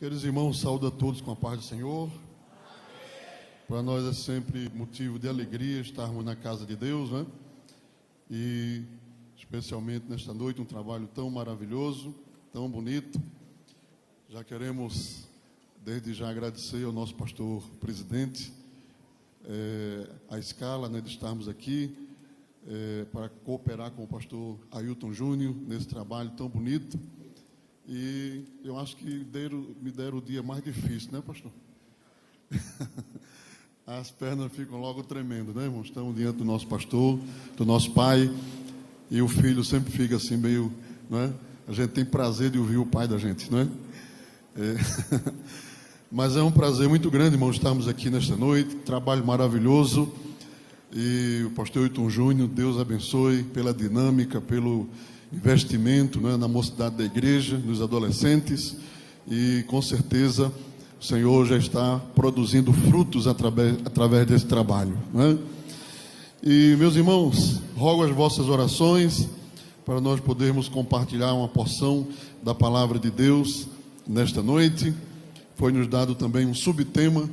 Queridos irmãos, saúdo a todos com a paz do Senhor. Para nós é sempre motivo de alegria estarmos na casa de Deus, né? E especialmente nesta noite, um trabalho tão maravilhoso, tão bonito. Já queremos, desde já, agradecer ao nosso pastor presidente, a escala, né, de estarmos aqui, para cooperar com o pastor Ailton Júnior nesse trabalho tão bonito. E eu acho que me deram o dia mais difícil, né, pastor? As pernas ficam logo tremendo, né, irmãos? Estamos diante do nosso pastor, do nosso pai, e o filho sempre fica assim meio, né? A gente tem prazer de ouvir o pai da gente, não é? Mas é um prazer muito grande, irmãos, estarmos aqui nesta noite, trabalho maravilhoso, e o pastor Ailton Júnior, Deus abençoe pela dinâmica, pelo investimento, né, na mocidade da igreja, nos adolescentes, e com certeza o Senhor já está produzindo frutos através desse trabalho, né? E meus irmãos, rogo as vossas orações para nós podermos compartilhar uma porção da palavra de Deus nesta noite. Foi nos dado também um subtema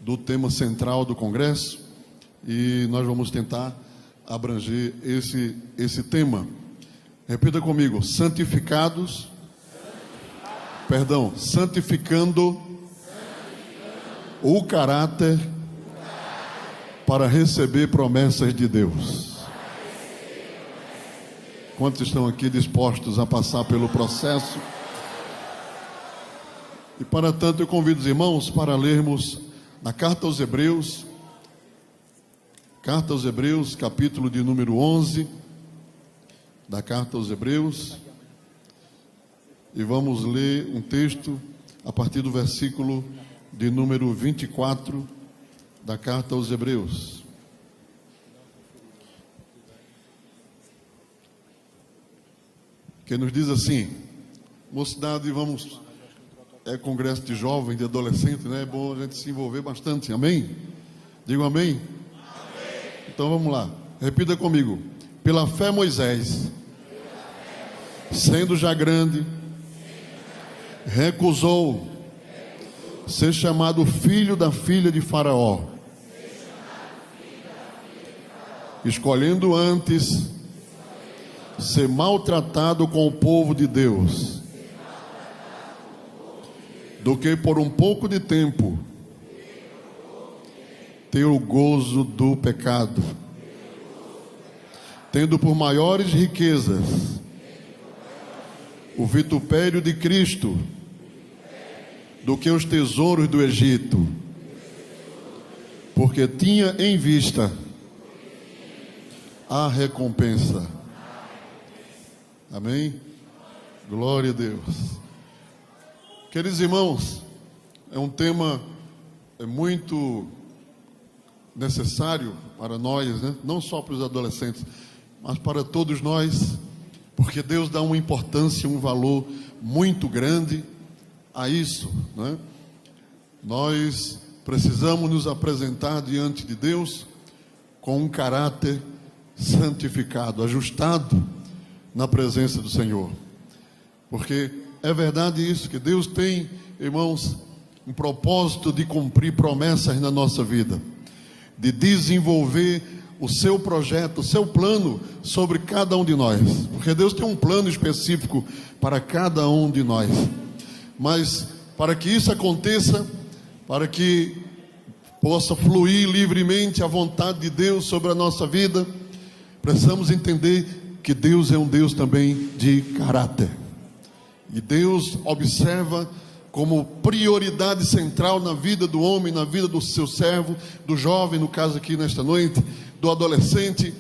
do tema central do congresso, e nós vamos tentar abranger esse tema. Repita comigo: santificando o caráter para receber promessas de Deus. Quantos estão aqui dispostos a passar pelo processo? E para tanto eu convido os irmãos para lermos na Carta aos Hebreus, capítulo de número 11, da Carta aos Hebreus, e vamos ler um texto a partir do versículo de número 24 da Carta aos Hebreus. Que nos diz assim: mocidade, vamos, é congresso de jovens, de adolescentes, né? É bom a gente se envolver bastante, amém? Digo amém? Amém. Então vamos lá, repita comigo: pela fé Moisés, sendo já grande, recusou ser chamado filho da filha de Faraó, escolhendo antes ser maltratado com o povo de Deus, do que por um pouco de tempo ter o gozo do pecado, tendo por maiores riquezas o vitupério de Cristo do que os tesouros do Egito, porque tinha em vista a recompensa. Amém? Glória a Deus. Queridos irmãos, é um tema muito necessário para nós, né? Não só para os adolescentes, mas para todos nós, porque Deus dá uma importância, um valor muito grande a isso, né? Nós precisamos nos apresentar diante de Deus com um caráter santificado, ajustado na presença do Senhor, porque é verdade isso, que Deus tem, irmãos, um propósito de cumprir promessas na nossa vida, de desenvolver o seu projeto, o seu plano sobre cada um de nós, porque Deus tem um plano específico para cada um de nós. Mas para que isso aconteça, para que possa fluir livremente a vontade de Deus sobre a nossa vida, precisamos entender que Deus é um Deus também de caráter. E Deus observa como prioridade central na vida do homem, na vida do seu servo, do jovem, no caso aqui nesta noite, do adolescente,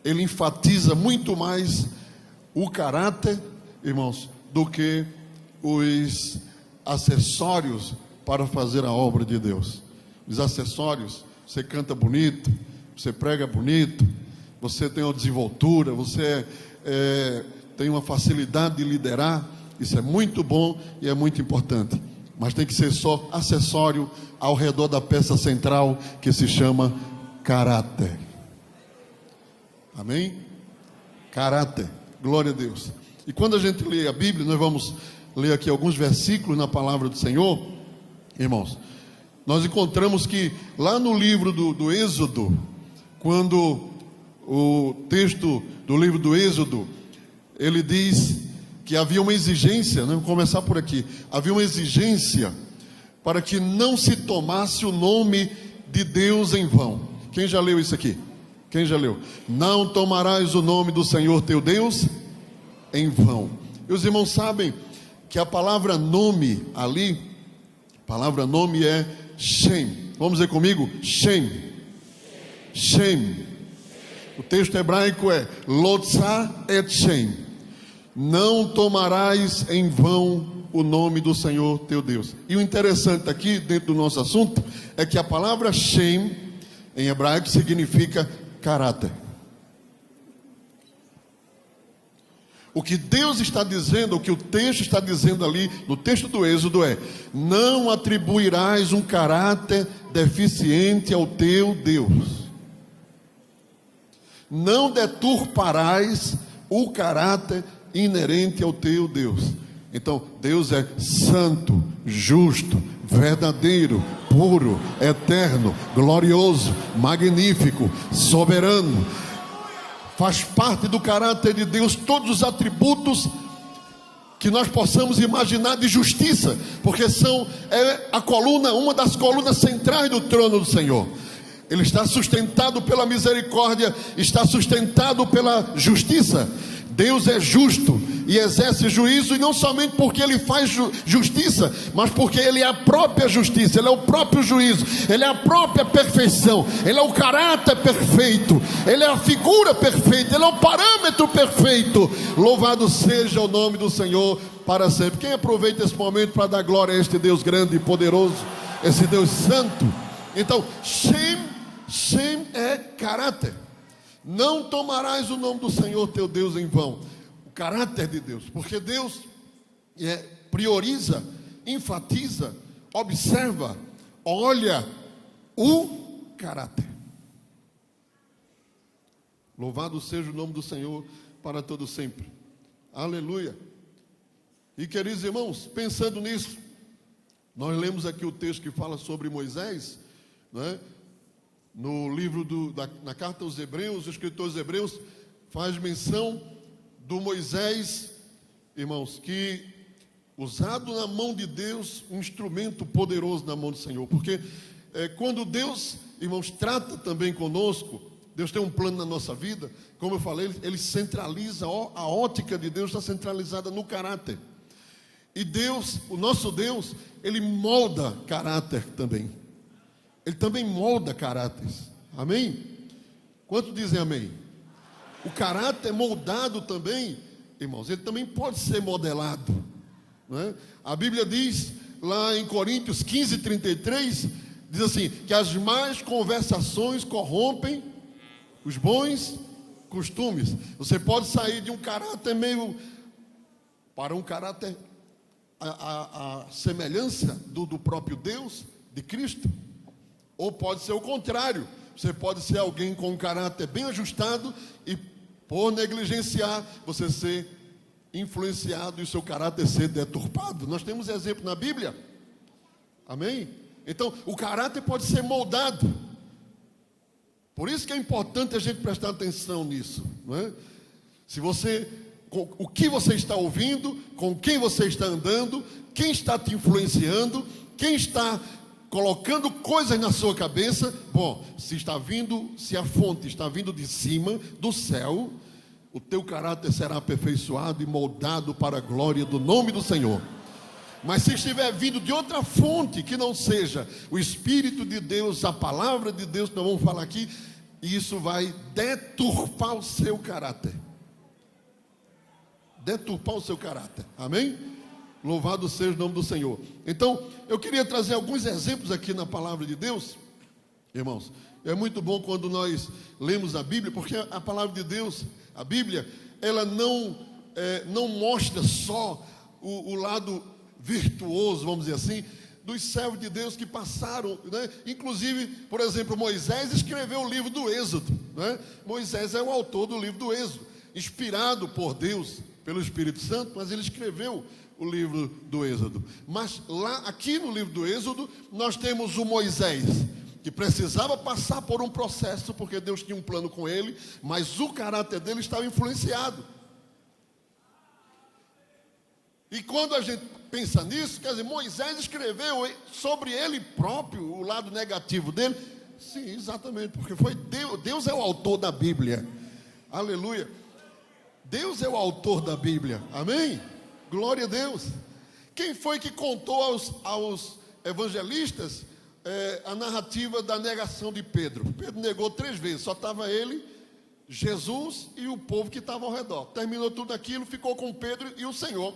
ele enfatiza muito mais o caráter, irmãos, do que os acessórios para fazer a obra de Deus. Os acessórios: você canta bonito, você prega bonito, você tem uma desenvoltura, você tem uma facilidade de liderar. Isso é muito bom e é muito importante, mas tem que ser só acessório ao redor da peça central que se chama caráter. Amém? Caráter, glória a Deus. E quando a gente lê a Bíblia, nós vamos ler aqui alguns versículos na palavra do Senhor, irmãos, nós encontramos que lá no livro do Êxodo, quando o texto do livro do Êxodo, ele diz que havia uma exigência, né? Vamos começar por aqui. Havia uma exigência para que não se tomasse o nome de Deus em vão. Quem já leu isso aqui? Quem já leu? Não tomarás o nome do Senhor teu Deus em vão. E os irmãos sabem que a palavra nome ali, a palavra nome é Shem. Vamos dizer comigo? Shem. Shem. O texto hebraico é Lotzah et Shem. Não tomarás em vão o nome do Senhor teu Deus. E o interessante aqui, dentro do nosso assunto, é que a palavra Shem, em hebraico, significa caráter. O que Deus está dizendo, o que o texto está dizendo ali, no texto do Êxodo é: não atribuirás um caráter deficiente ao teu Deus. Não deturparás o caráter inerente ao teu Deus. Então, Deus é santo, justo, verdadeiro, puro, eterno, glorioso, magnífico, soberano. Faz parte do caráter de Deus todos os atributos que nós possamos imaginar de justiça, porque a coluna, uma das colunas centrais do trono do Senhor. Ele está sustentado pela misericórdia, está sustentado pela justiça. Deus é justo e exerce juízo, e não somente porque Ele faz justiça, mas porque Ele é a própria justiça, Ele é o próprio juízo, Ele é a própria perfeição, Ele é o caráter perfeito, Ele é a figura perfeita, Ele é o parâmetro perfeito. Louvado seja o nome do Senhor para sempre. Quem aproveita esse momento para dar glória a este Deus grande e poderoso, esse Deus santo? Então, Shem é caráter. Não tomarás o nome do Senhor teu Deus em vão. O caráter de Deus, porque Deus prioriza, enfatiza, observa, olha o caráter. Louvado seja o nome do Senhor para todo sempre. Aleluia. E queridos irmãos, pensando nisso, nós lemos aqui o texto que fala sobre Moisés, não é? No livro na carta aos Hebreus, o escritor dos Hebreus faz menção do Moisés, irmãos, que usado na mão de Deus, um instrumento poderoso na mão do Senhor. Porque quando Deus, irmãos, trata também conosco, Deus tem um plano na nossa vida, como eu falei, Ele centraliza, a ótica de Deus está centralizada no caráter. E Deus, o nosso Deus, Ele molda caráter também. Ele também molda caráteres. Amém? Quantos dizem amém? O caráter moldado também, irmãos, ele também pode ser modelado, não é? A Bíblia diz lá em Coríntios 15:33, diz assim, que as más conversações corrompem os bons costumes. Você pode sair de um caráter meio para um caráter a semelhança do próprio Deus, de Cristo. Ou pode ser o contrário. Você pode ser alguém com um caráter bem ajustado e, por negligenciar, você ser influenciado e o seu caráter ser deturpado. Nós temos exemplo na Bíblia. Amém? Então, o caráter pode ser moldado. Por isso que é importante a gente prestar atenção nisso, não é? Se você, o que você está ouvindo, com quem você está andando, quem está te influenciando, quem está colocando coisas na sua cabeça. Bom, se a fonte está vindo de cima, do céu, o teu caráter será aperfeiçoado e moldado para a glória do nome do Senhor. Mas se estiver vindo de outra fonte, que não seja o Espírito de Deus, a palavra de Deus, que nós vamos falar aqui, isso vai deturpar o seu caráter. Deturpar o seu caráter. Amém? Louvado seja o nome do Senhor. Então, eu queria trazer alguns exemplos aqui na palavra de Deus. Irmãos, é muito bom quando nós lemos a Bíblia, porque a palavra de Deus, a Bíblia, ela não mostra só o lado virtuoso, vamos dizer assim, dos servos de Deus que passaram, né? Inclusive, por exemplo, Moisés escreveu o livro do Êxodo, né? Moisés é o autor do livro do Êxodo, inspirado por Deus, pelo Espírito Santo, mas ele escreveu o livro do Êxodo. Mas lá, aqui no livro do Êxodo, nós temos o Moisés, que precisava passar por um processo, porque Deus tinha um plano com ele, mas o caráter dele estava influenciado. E quando a gente pensa nisso, quer dizer, Moisés escreveu sobre ele próprio, o lado negativo dele. Sim, exatamente, porque foi Deus, Deus é o autor da Bíblia. Aleluia. Deus é o autor da Bíblia. Amém? Glória a Deus. Quem foi que contou aos evangelistas a narrativa da negação de Pedro? Pedro negou 3 vezes, só estava ele, Jesus e o povo que estava ao redor. Terminou tudo aquilo, ficou com Pedro e o Senhor.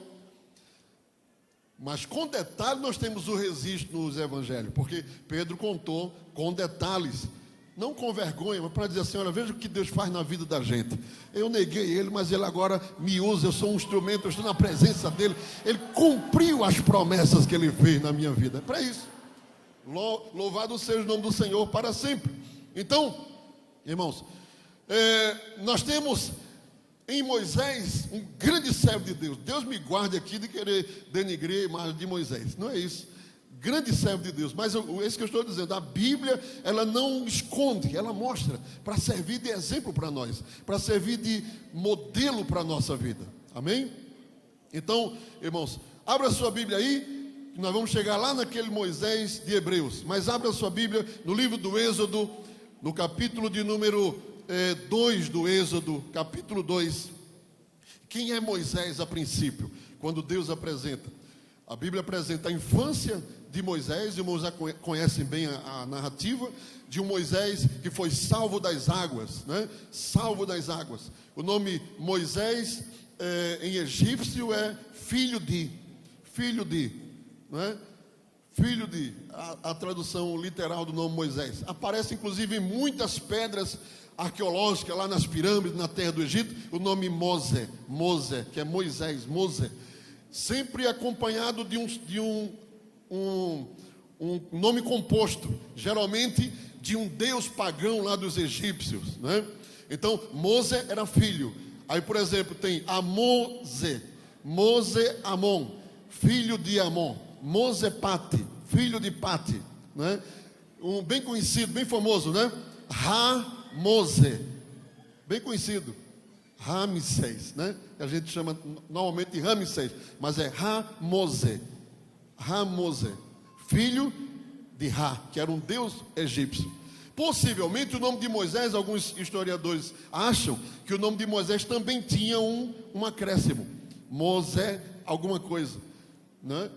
Mas com detalhe nós temos o registro nos evangelhos, porque Pedro contou com detalhes, não com vergonha, mas para dizer assim, olha, veja o que Deus faz na vida da gente. Eu neguei ele, mas ele agora me usa, eu sou um instrumento, eu estou na presença dele. Ele cumpriu as promessas que ele fez na minha vida. É para isso. Louvado seja o nome do Senhor para sempre. Então, irmãos, nós temos em Moisés um grande servo de Deus. Deus me guarde aqui de querer denigrir a imagem de Moisés. Não é isso. Grande servo de Deus. Mas é isso que eu estou dizendo. A Bíblia, ela não esconde, ela mostra para servir de exemplo para nós, para servir de modelo para a nossa vida. Amém? Então, irmãos, abra a sua Bíblia aí, que nós vamos chegar lá naquele Moisés de Hebreus. Mas abra a sua Bíblia no livro do Êxodo, no capítulo de número 2 do Êxodo, capítulo 2. Quem é Moisés a princípio? Quando Deus apresenta, a Bíblia apresenta a infância de Moisés, e Moisés conhecem bem a narrativa de um Moisés que foi salvo das águas, né? Salvo das águas. O nome Moisés em egípcio é filho de, né? Filho de, a tradução literal do nome Moisés. Aparece inclusive em muitas pedras arqueológicas lá nas pirâmides, na terra do Egito, o nome Mose, que é Moisés, Mose, sempre acompanhado de um nome composto, geralmente de um deus pagão lá dos egípcios, né? Então, Mose era filho. Aí, por exemplo, tem Amose, Mose Amon, filho de Amon. Mose Pati, filho de Pati, né? Um bem conhecido, bem famoso, né? Ramose, bem conhecido. Ramsés, né? Que a gente chama normalmente de Ramsés, mas é Ramose, filho de Ra, que era um deus egípcio. Possivelmente o nome de Moisés, alguns historiadores acham que o nome de Moisés também tinha um acréscimo, Mosé alguma coisa, né?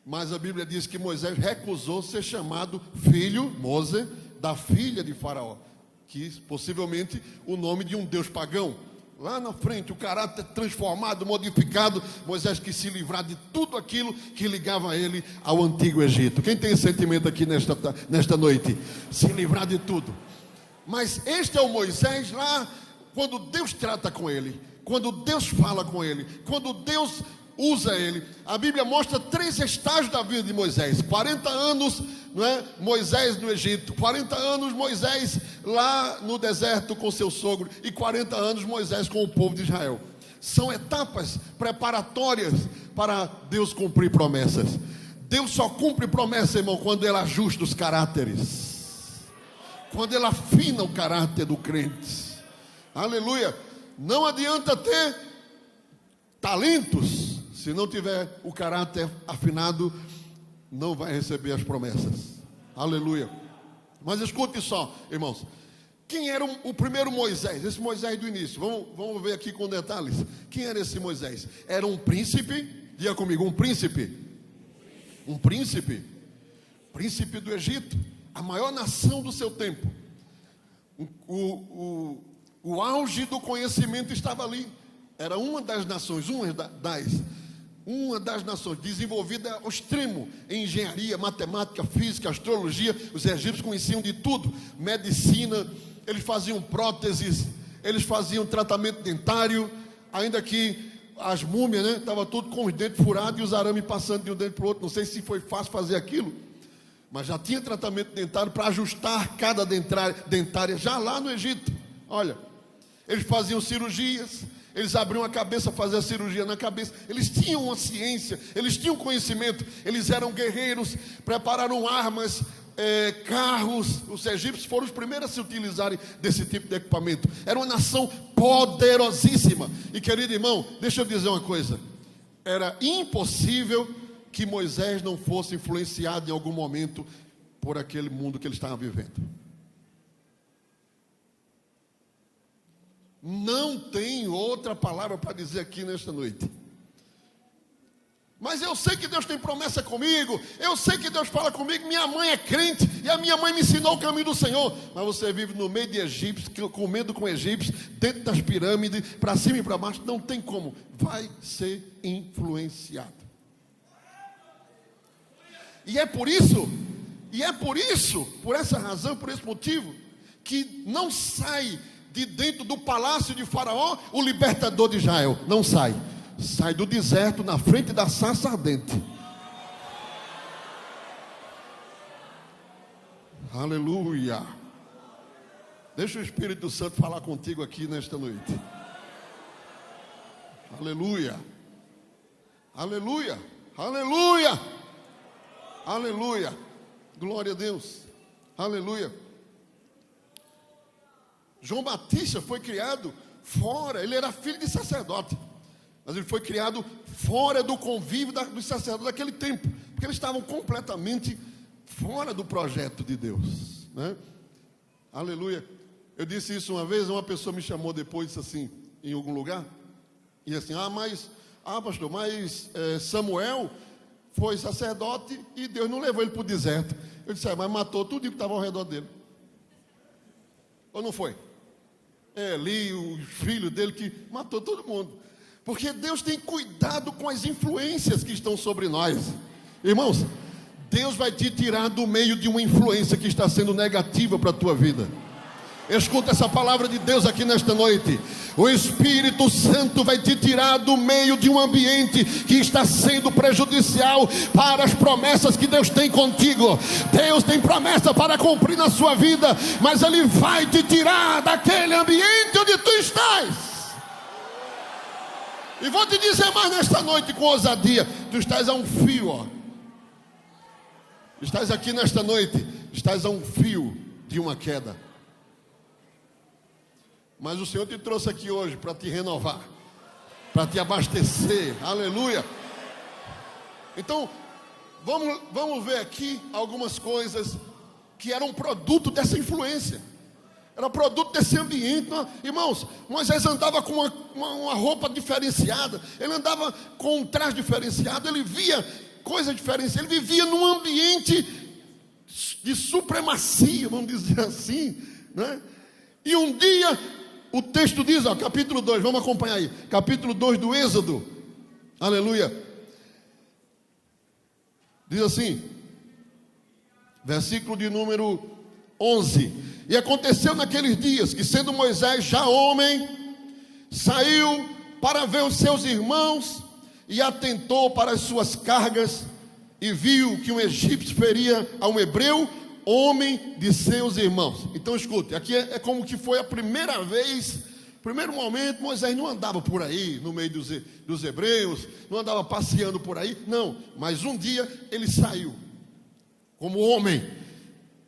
Mas a Bíblia diz que Moisés recusou ser chamado filho, Mose, da filha de Faraó, que possivelmente o nome de um deus pagão. Lá na frente, o caráter transformado, modificado, Moisés quis se livrar de tudo aquilo que ligava ele ao antigo Egito. Quem tem esse sentimento aqui nesta noite? Se livrar de tudo. Mas este é o Moisés lá, quando Deus trata com ele, quando Deus fala com ele, quando Deus usa ele. A Bíblia mostra 3 estágios da vida de Moisés. 40 anos, não é? Moisés no Egito, 40 anos Moisés lá no deserto com seu sogro, e 40 anos Moisés com o povo de Israel. São etapas preparatórias para Deus cumprir promessas. Deus só cumpre promessa, irmão, quando Ele ajusta os caráteres, quando Ele afina o caráter do crente. Aleluia. Não adianta ter talentos, se não tiver o caráter afinado, não vai receber as promessas. Aleluia. Mas escute só, irmãos. Quem era o primeiro Moisés? Esse Moisés do início. Vamos ver aqui com detalhes. Quem era esse Moisés? Era um príncipe. Diga comigo, um príncipe. Um príncipe. Príncipe do Egito. A maior nação do seu tempo. O auge do conhecimento estava ali. Era uma das nações, uma das nações desenvolvida ao extremo em engenharia, matemática, física, astrologia. Os egípcios conheciam de tudo, medicina, eles faziam próteses, eles faziam tratamento dentário, ainda que as múmias, né, estavam tudo com os dentes furados e os arames passando de um dente para o outro. Não sei se foi fácil fazer aquilo, mas já tinha tratamento dentário para ajustar cada dentária já lá no Egito. Olha, eles faziam cirurgias, Eles abriam a cabeça, faziam a cirurgia na cabeça. Eles tinham uma ciência, eles tinham conhecimento. Eles eram guerreiros, prepararam armas, carros. Os egípcios foram os primeiros a se utilizarem desse tipo de equipamento. Era uma nação poderosíssima. E querido irmão, deixa eu dizer uma coisa. Era impossível que Moisés não fosse influenciado em algum momento por aquele mundo que ele estava vivendo. Não tem outra palavra para dizer aqui nesta noite. Mas eu sei que Deus tem promessa comigo, eu sei que Deus fala comigo, minha mãe é crente, e a minha mãe me ensinou o caminho do Senhor. Mas você vive no meio de egípcios, comendo com egípcios, dentro das pirâmides, para cima e para baixo, não tem como. Vai ser influenciado. E é por isso, por essa razão, por esse motivo, que não sai de dentro do palácio de Faraó o libertador de Israel. Não sai. Sai do deserto na frente da sarça ardente. Aleluia. Deixa o Espírito Santo falar contigo aqui nesta noite. Aleluia. Aleluia. Aleluia. Aleluia. Glória a Deus. Aleluia. João Batista foi criado fora, ele era filho de sacerdote, mas ele foi criado fora do convívio dos sacerdotes daquele tempo, porque eles estavam completamente fora do projeto de Deus, né? Aleluia. Eu disse isso uma vez, uma pessoa me chamou depois, disse assim, em algum lugar, e assim, pastor, mas Samuel foi sacerdote e Deus não levou ele para o deserto. Eu disse, mas matou tudo que estava ao redor dele. Ou não foi? Eli, os filhos dele, que matou todo mundo. Porque Deus tem cuidado com as influências que estão sobre nós. Irmãos, Deus vai te tirar do meio de uma influência que está sendo negativa para a tua vida. Escuta essa palavra de Deus aqui nesta noite. O Espírito Santo vai te tirar do meio de um ambiente que está sendo prejudicial para as promessas que Deus tem contigo. Deus tem promessa para cumprir na sua vida, mas Ele vai te tirar daquele ambiente onde tu estás. E vou te dizer mais nesta noite com ousadia. Tu estás a um fio, ó. Estás aqui nesta noite, estás a um fio de uma queda. Mas o Senhor te trouxe aqui hoje para te renovar, para te abastecer. Aleluia. Então, vamos ver aqui algumas coisas que eram produto dessa influência. Era produto desse ambiente. Irmãos, Moisés andava com uma roupa diferenciada. Ele andava com um traje diferenciado. Ele via coisas diferentes. Ele vivia num ambiente de supremacia, vamos dizer assim, né? E um dia, o texto diz, capítulo 2, vamos acompanhar aí, capítulo 2 do Êxodo, aleluia, diz assim, versículo de número 11: E aconteceu naqueles dias, que sendo Moisés já homem, saiu para ver os seus irmãos, e atentou para as suas cargas, e viu que um egípcio feria a um hebreu, homem de seus irmãos. Então escute, aqui é como que foi a primeira vez, primeiro momento. Moisés não andava por aí no meio dos hebreus, não andava passeando por aí, não, mas um dia ele saiu como homem.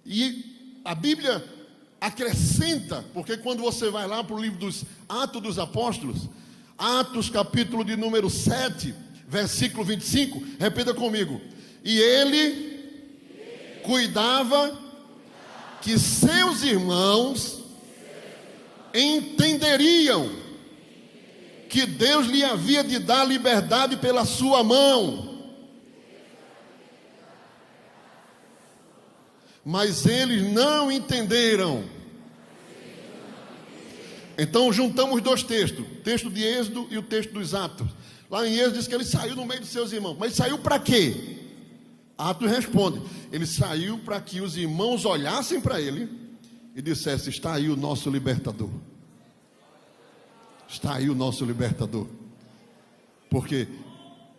E a Bíblia acrescenta, porque quando você vai lá para o livro dos Atos dos Apóstolos, Atos capítulo de número 7, versículo 25, repita comigo: e ele cuidava que seus irmãos entenderiam que Deus lhe havia de dar liberdade pela sua mão, mas eles não entenderam. Então juntamos dois textos, o texto de Êxodo e o texto dos Atos. Lá em Êxodo diz que ele saiu no meio dos seus irmãos, mas saiu para quê? Atos responde: ele saiu para que os irmãos olhassem para ele e dissessem: está aí o nosso libertador. Está aí o nosso libertador. Porque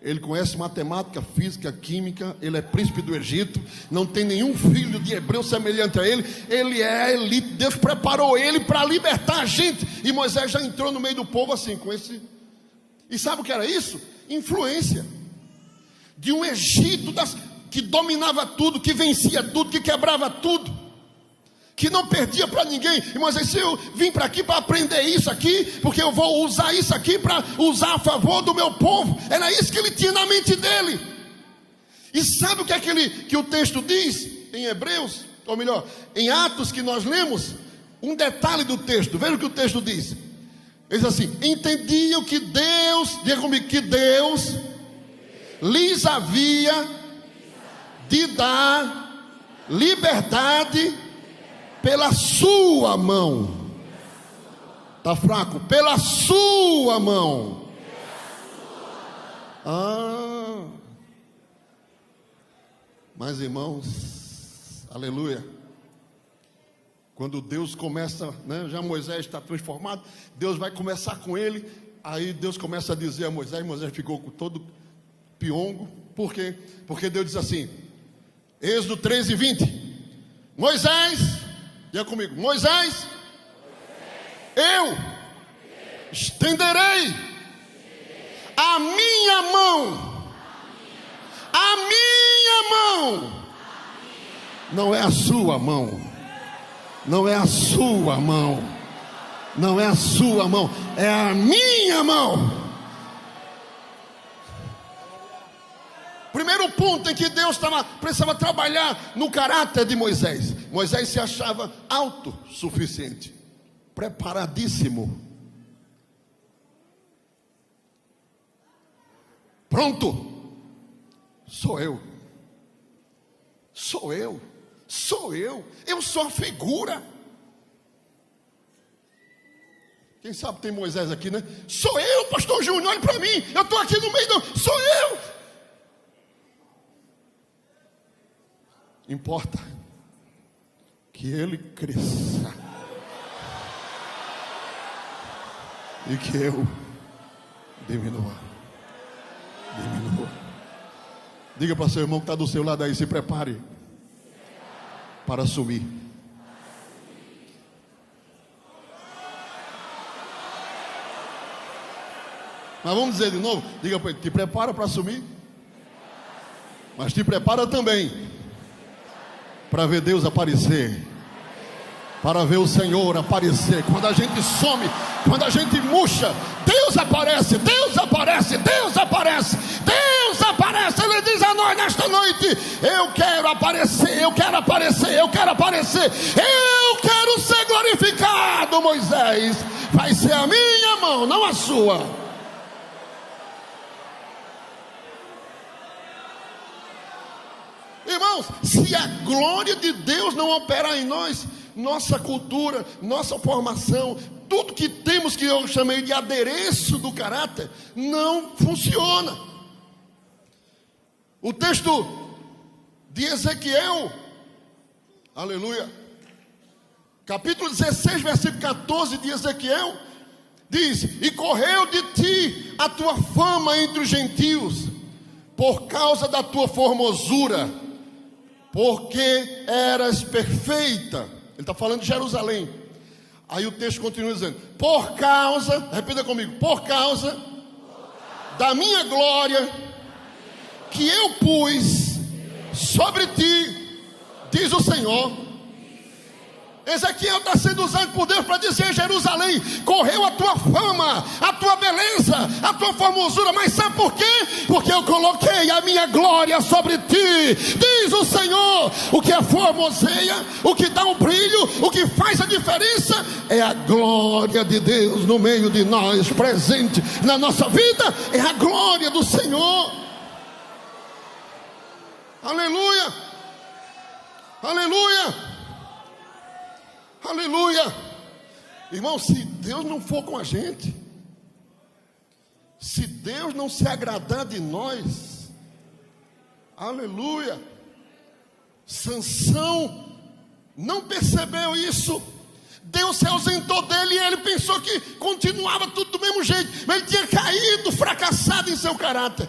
Ele conhece matemática, física, química. Ele é príncipe do Egito. Não tem nenhum filho de hebreu semelhante a ele. Ele é a elite. Deus preparou ele para libertar a gente. E Moisés já entrou no meio do povo assim, com esse... E sabe o que era isso? Influência de um Egito que dominava tudo, que vencia tudo, que quebrava tudo, que não perdia para ninguém. E Moisés disse: eu vim para aqui para aprender isso aqui, porque eu vou usar isso aqui para usar a favor do meu povo. Era isso que ele tinha na mente dele. E sabe o que é que o texto diz em Hebreus? Ou melhor, em Atos que nós lemos, um detalhe do texto. Veja o que o texto diz. Ele diz assim: entendiam que Deus, diga comigo, que Deus lhes havia de dar liberdade pela sua mão. Está fraco? Pela sua mão. Mas irmãos, aleluia, quando Deus começa, né, já Moisés está transformado, Deus vai começar com ele. Aí Deus começa a dizer a Moisés, Moisés ficou com todo piongo. Por quê? Porque Deus diz assim, Êxodo 13:20, Moisés, diga comigo, Moisés, eu estenderei a minha mão, não é a sua mão, não é a sua mão, não é a sua mão, é a minha mão. Primeiro ponto em que Deus precisava trabalhar no caráter de Moisés. Moisés se achava autossuficiente, preparadíssimo, pronto. Sou eu, eu sou a figura. Quem sabe tem Moisés aqui, né? Sou eu, pastor Júnior, olhe para mim, eu estou aqui no meio sou eu. Importa que ele cresça e que eu diminua. Diga para seu irmão que está do seu lado aí, se prepare para assumir. Mas vamos dizer de novo, diga para ele, te prepara para assumir, mas te prepara também para ver Deus aparecer, para ver o Senhor aparecer. Quando a gente some, quando a gente murcha, Deus aparece, Deus aparece, Deus aparece, Deus aparece. Ele diz a nós nesta noite: eu quero aparecer, eu quero aparecer, eu quero aparecer, eu quero ser glorificado. Moisés, vai ser a minha mão, não a sua. Irmãos, se a glória de Deus não operar em nós, nossa cultura, nossa formação, tudo que temos, que eu chamei de adereço do caráter, não funciona. O texto de Ezequiel, aleluia, capítulo 16, versículo 14 de Ezequiel, diz: e correu de ti a tua fama entre os gentios, por causa da tua formosura, porque eras perfeita. Ele está falando de Jerusalém. Aí o texto continua dizendo: por causa, repita comigo, por causa da minha glória que eu pus sobre ti, diz o Senhor. Ezequiel está sendo usado por Deus para dizer: Jerusalém, correu a tua fama, a tua beleza, a tua formosura. Mas sabe por quê? Porque eu coloquei a minha glória sobre ti, diz o Senhor. O que a formoseia, o que dá um brilho, o que faz a diferença é a glória de Deus no meio de nós, presente na nossa vida. É a glória do Senhor. Aleluia, aleluia, aleluia. Irmão, se Deus não for com a gente, se Deus não se agradar de nós, aleluia. Sansão não percebeu isso. Deus se ausentou dele e ele pensou que continuava tudo do mesmo jeito, mas ele tinha caído, fracassado em seu caráter.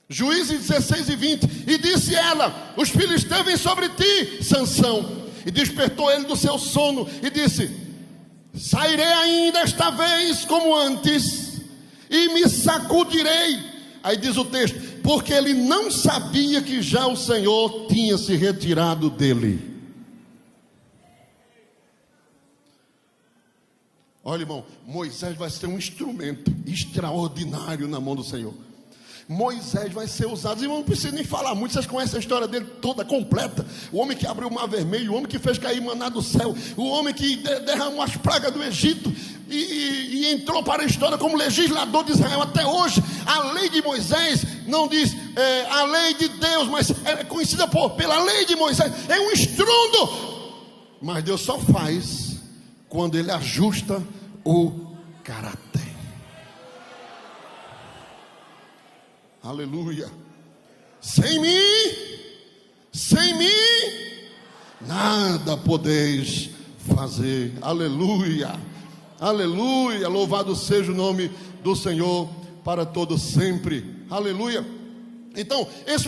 Juízes 16 e 20. E disse ela: os filisteus vêm sobre ti, Sansão. E despertou ele do seu sono e disse: sairei ainda esta vez como antes, e me sacudirei. Aí diz o texto: porque ele não sabia que já o Senhor tinha se retirado dele. Olha, irmão, Moisés vai ser um instrumento extraordinário na mão do Senhor. Moisés vai ser usado. Irmão, não precisa nem falar muito, vocês conhecem a história dele toda, completa. O homem que abriu o mar vermelho, o homem que fez cair maná do céu, o homem que derramou as pragas do Egito e entrou para a história como legislador de Israel até hoje. A lei de Moisés não diz a lei de Deus, mas é conhecida pela lei de Moisés. É um estrondo, mas Deus só faz quando ele ajusta o caráter. Aleluia. Sem mim, nada podeis fazer. Aleluia, aleluia. Louvado seja o nome do Senhor para todo sempre. Aleluia. Então, esse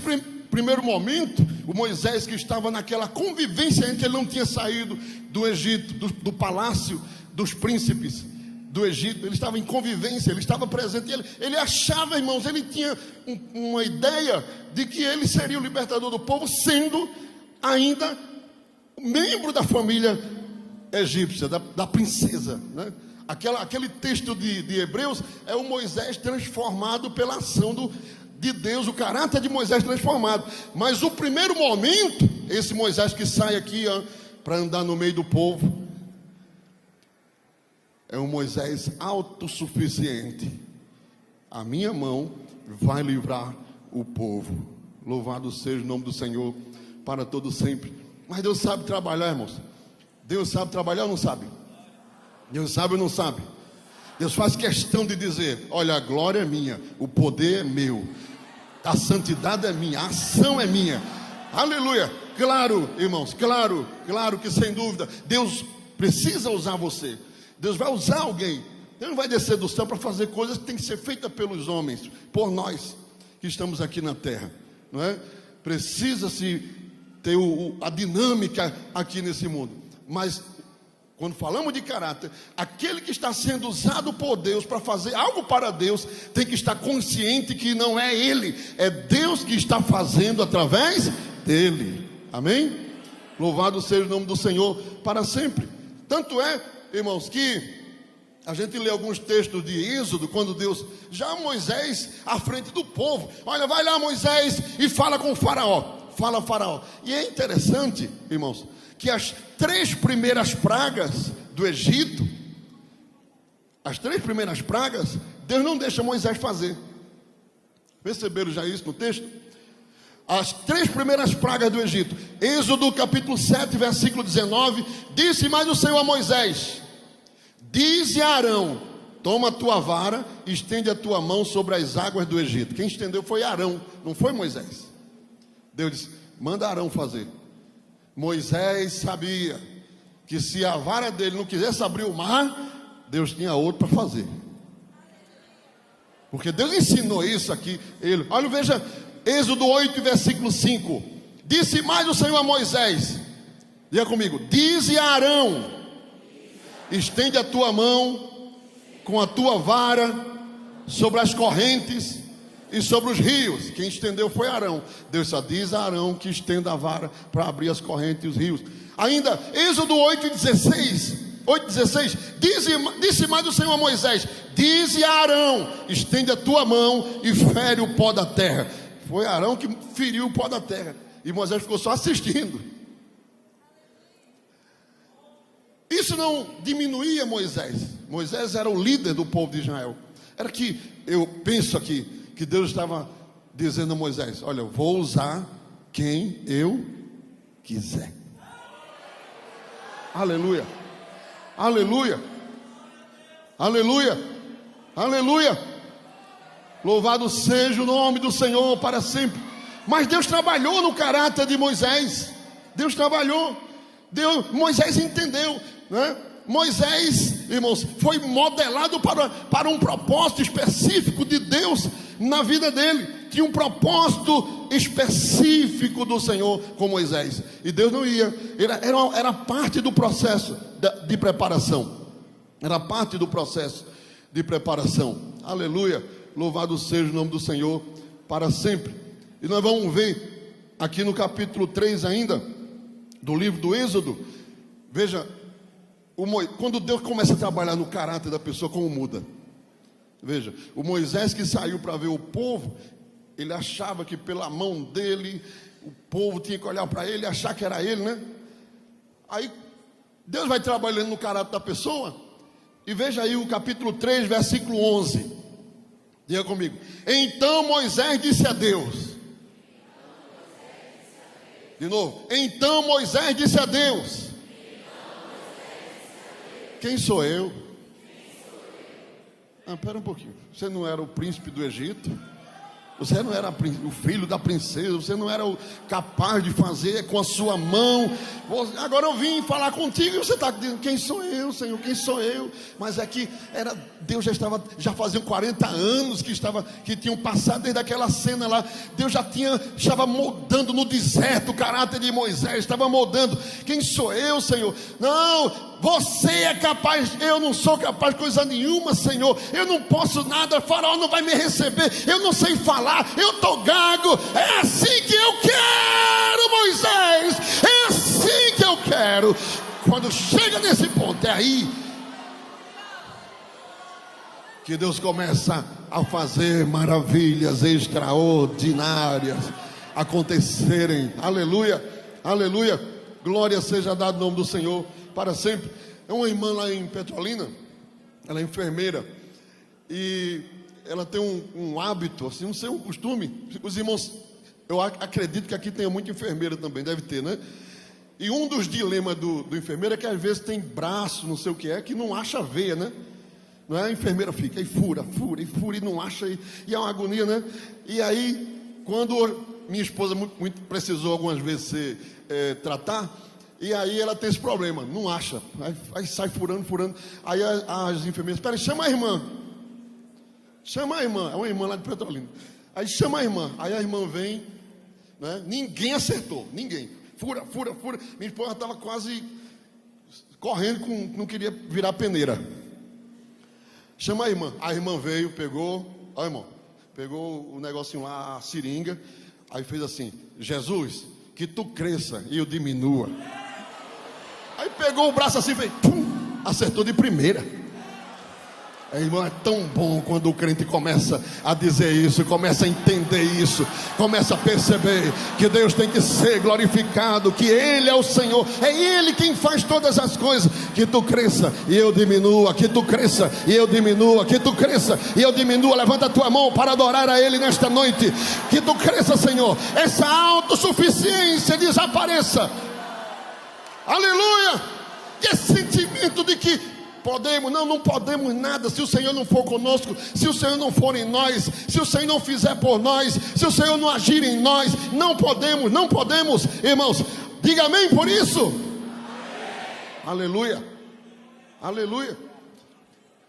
primeiro momento, o Moisés que estava naquela convivência em que ele não tinha saído do Egito, do palácio dos príncipes do Egito, ele estava em convivência, ele estava presente, ele achava, irmãos, ele tinha uma ideia de que ele seria o libertador do povo, sendo ainda membro da família egípcia, da princesa, né? Aquele texto de Hebreus é o Moisés transformado pela ação de Deus, o caráter de Moisés transformado. Mas o primeiro momento, esse Moisés que sai aqui para andar no meio do povo, é um Moisés autossuficiente. A minha mão vai livrar o povo. Louvado seja o nome do Senhor para todo sempre. Mas Deus sabe trabalhar, irmãos. Deus sabe trabalhar ou não sabe? Deus sabe ou não sabe? Deus faz questão de dizer: olha, a glória é minha, o poder é meu, a santidade é minha, a ação é minha. Aleluia. Claro, irmãos, claro que sem dúvida Deus precisa usar você. Deus vai usar alguém. Deus não vai descer do céu para fazer coisas que tem que ser feitas pelos homens, por nós que estamos aqui na terra, não é? Precisa-se ter a dinâmica aqui nesse mundo. Mas quando falamos de caráter, aquele que está sendo usado por Deus para fazer algo para Deus, tem que estar consciente que não é ele, é Deus que está fazendo através dele. Amém? Louvado seja o nome do Senhor para sempre. Tanto é, irmãos, que a gente lê alguns textos de Êxodo, quando Deus, já Moisés à frente do povo, olha, vai lá Moisés e fala com o faraó. Fala faraó. E é interessante, irmãos, que as 3 primeiras pragas do Egito, as 3 primeiras pragas, Deus não deixa Moisés fazer. Perceberam já isso no texto? As 3 primeiras pragas do Egito, Êxodo capítulo 7, versículo 19, disse mais o Senhor a Moisés: dize a Arão, toma a tua vara, estende a tua mão sobre as águas do Egito. Quem estendeu foi Arão, não foi Moisés. Deus disse: manda Arão fazer. Moisés sabia que se a vara dele não quisesse abrir o mar, Deus tinha outro para fazer. Porque Deus ensinou isso aqui. Olha, veja, Êxodo 8, versículo 5. Disse mais o Senhor a Moisés, diga comigo: dize a Arão, estende a tua mão com a tua vara sobre as correntes e sobre os rios. Quem estendeu foi Arão. Deus só diz a Arão que estenda a vara para abrir as correntes e os rios. Ainda, Êxodo 8:16. Disse mais o Senhor a Moisés: dize a Arão, estende a tua mão e fere o pó da terra. Foi Arão que feriu o pó da terra, e Moisés ficou só assistindo. Isso não diminuía Moisés. Moisés era o líder do povo de Israel. Era que, eu penso aqui, que Deus estava dizendo a Moisés: olha, eu vou usar quem eu quiser. Aleluia, aleluia, aleluia, aleluia. Louvado seja o nome do Senhor para sempre. Mas Deus trabalhou no caráter de Moisés. Deus trabalhou. Moisés entendeu, né? Moisés irmãos, foi modelado para um propósito específico de Deus na vida dele. Tinha um propósito específico do Senhor com Moisés. E Deus não ia, era parte do processo de preparação. Era parte do processo de preparação. Aleluia, louvado seja o nome do Senhor para sempre. E nós vamos ver aqui no capítulo 3 ainda, do livro do Êxodo. Veja, quando Deus começa a trabalhar no caráter da pessoa, como muda. Veja, o Moisés que saiu para ver o povo, ele achava que pela mão dele, o povo tinha que olhar para ele e achar que era ele, né? Aí, Deus vai trabalhando no caráter da pessoa. E veja aí o capítulo 3, versículo 11. Diga comigo. Então Moisés disse a Deus. De novo. Então Moisés disse a Deus. Quem sou eu? Espera um pouquinho. Você não era o príncipe do Egito? Você não era o filho da princesa? Você não era capaz de fazer com a sua mão? Agora eu vim falar contigo e você está dizendo: quem sou eu, Senhor? Quem sou eu? Mas é que Deus já fazia 40 anos que tinham passado desde aquela cena lá. Deus estava moldando no deserto o caráter de Moisés, estava moldando. Quem sou eu, Senhor? Não, você é capaz, eu não sou capaz de coisa nenhuma, Senhor. Eu não posso nada, Faraó não vai me receber, eu não sei falar, eu estou gago. É assim que eu quero, Moisés, é assim que eu quero. Quando chega nesse ponto, é aí que Deus começa a fazer maravilhas extraordinárias acontecerem. Aleluia, aleluia, glória seja dada no nome do Senhor para sempre. É uma irmã lá em Petrolina, ela é enfermeira, e ela tem um hábito, assim, não sei, um costume. Os irmãos, eu acredito que aqui tenha muita enfermeira também, deve ter, né? E um dos dilemas do enfermeiro é que às vezes tem braço, não sei o que é, que não acha veia, né? Não é? A enfermeira fica e fura e não acha, e é uma agonia, né? E aí, quando minha esposa muito precisou algumas vezes ser tratar, e aí ela tem esse problema, não acha, aí sai furando, aí as enfermeiras: espera, chama a irmã, é uma irmã lá de Petrolina, aí chama a irmã, aí a irmã vem, né? Ninguém acertou, ninguém, fura, minha esposa estava quase correndo, não queria virar peneira. Chama a irmã veio, pegou, ó irmão, pegou o negocinho lá, a seringa, aí fez assim: Jesus, que tu cresça e eu diminua. Aí pegou o braço assim, fez, pum, acertou de primeira. Irmão, é tão bom quando o crente começa a dizer isso, começa a entender isso, começa a perceber que Deus tem que ser glorificado, que Ele é o Senhor, é Ele quem faz todas as coisas. Que tu cresça e eu diminua, que tu cresça e eu diminua, que tu cresça e eu diminua. Levanta a tua mão para adorar a Ele nesta noite. Que tu cresça, Senhor, essa autossuficiência desapareça. Aleluia. E esse sentimento de que podemos, não podemos nada se o Senhor não for conosco, se o Senhor não for em nós, se o Senhor não fizer por nós, se o Senhor não agir em nós, não podemos, irmãos, diga amém por isso. Amém. Aleluia.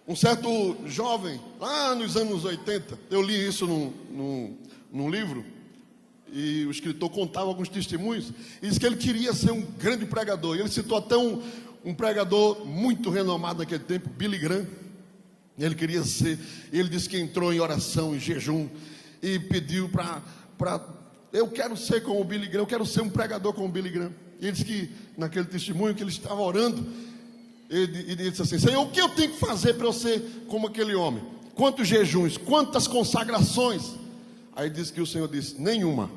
Um certo jovem, lá nos anos 80, eu li isso num livro, e o escritor contava alguns testemunhos, e disse que ele queria ser um grande pregador, e ele citou até um pregador muito renomado naquele tempo, Billy Graham. Ele queria ser, ele disse que entrou em oração, em jejum, e pediu eu quero ser como o Billy Graham, eu quero ser um pregador como o Billy Graham. E ele disse que naquele testemunho que ele estava orando, ele disse assim: Senhor, o que eu tenho que fazer para eu ser como aquele homem? Quantos jejuns, quantas consagrações? Aí disse que o Senhor disse: nenhuma.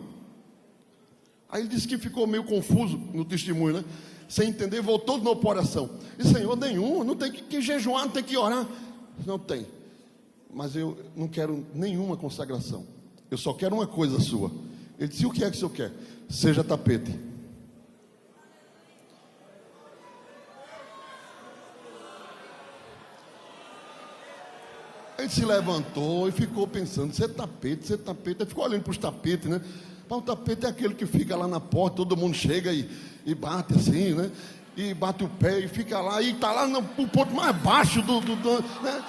Aí ele disse que ficou meio confuso no testemunho, né? Sem entender, voltou de novo para a oração. E Senhor, nenhum, não tem que jejuar, não tem que orar. Não tem. Mas eu não quero nenhuma consagração. Eu só quero uma coisa sua. Ele disse: o que é que o Senhor quer? Seja tapete. Ele se levantou e ficou pensando: ser tapete. Ele ficou olhando para os tapetes, né? O tapete é aquele que fica lá na porta, todo mundo chega e bate assim, né? e bate o pé e fica lá, e está lá no ponto mais baixo né?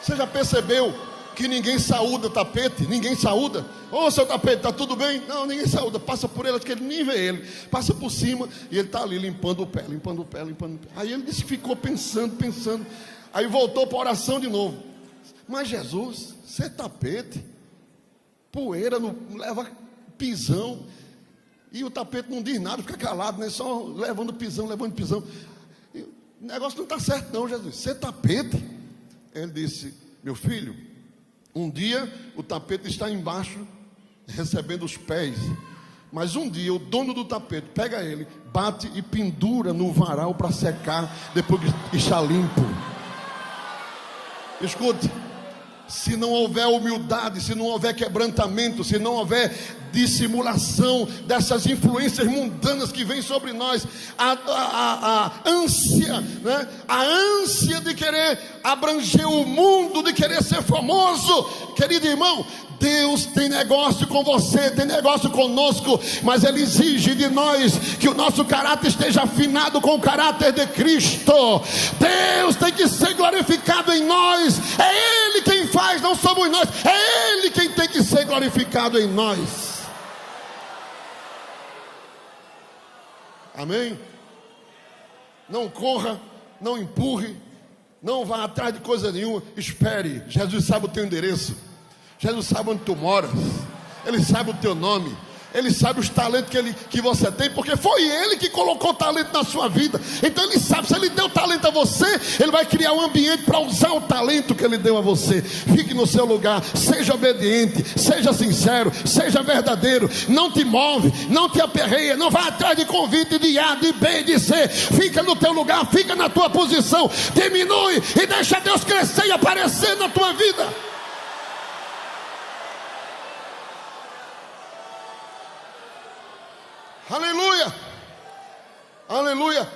Você já percebeu que ninguém saúda o tapete? Ninguém saúda. Ô, seu tapete, está tudo bem? Não, ninguém saúda. Passa por ele, acho que ele nem vê ele. Passa por cima e ele está ali limpando o pé, limpando o pé, limpando o pé. Aí ele disse que ficou pensando. Aí voltou para a oração de novo. Mas Jesus, você é tapete, poeira, não leva pisão. E o tapete não diz nada, fica calado, né? Só levando pisão. E o negócio não está certo não, Jesus. Você é tapete. Ele disse, meu filho, um dia o tapete está embaixo, recebendo os pés. Mas um dia o dono do tapete pega ele, bate e pendura no varal para secar, depois que está limpo. Escute, se não houver humildade, se não houver quebrantamento, se não houver dissimulação dessas influências mundanas que vêm sobre nós, a ânsia, né? A ânsia de querer abranger o mundo, de querer ser famoso, querido irmão, Deus tem negócio com você, tem negócio conosco, mas Ele exige de nós que o nosso caráter esteja afinado com o caráter de Cristo. Deus tem que ser glorificado em nós, é Ele quem faz, não somos nós, é Ele quem tem que ser glorificado em nós. Amém? Não corra, não empurre, não vá atrás de coisa nenhuma, espere. Jesus sabe o teu endereço, Jesus sabe onde tu moras, Ele sabe o teu nome, Ele sabe os talentos que você tem, porque foi Ele que colocou talento na sua vida. Então Ele sabe, se Ele deu talento a você, Ele vai criar um ambiente para usar o talento que Ele deu a você. Fique no seu lugar, seja obediente, seja sincero, seja verdadeiro, não te move, não te aperreia, não vá atrás de convite de A, de B, de C. Fica no teu lugar, fica na tua posição, diminui e deixa Deus crescer e aparecer na tua vida. Aleluia, aleluia.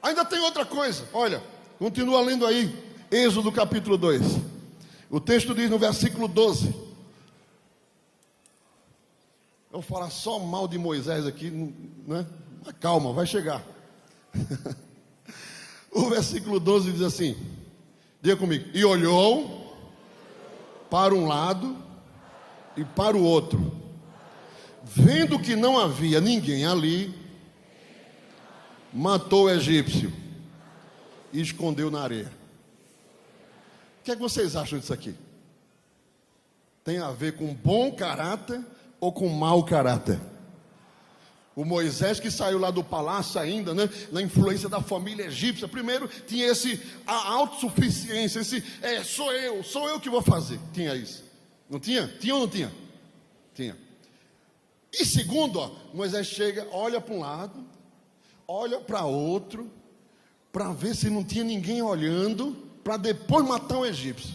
Ainda tem outra coisa, olha, continua lendo aí, Êxodo capítulo 2. O texto diz no versículo 12. Eu vou falar só mal de Moisés aqui, né? Mas calma, vai chegar. O versículo 12 diz assim, diga comigo, e olhou para um lado e para o outro, vendo que não havia ninguém ali, matou o egípcio e escondeu na areia. O que é que vocês acham disso aqui? Tem a ver com bom caráter ou com mau caráter? O Moisés que saiu lá do palácio ainda, né, na influência da família egípcia, primeiro tinha a autossuficiência, sou eu que vou fazer. Tinha isso. Não tinha? Tinha ou não tinha? Tinha. E segundo, Moisés chega, olha para um lado, olha para outro, para ver se não tinha ninguém olhando, para depois matar o egípcio.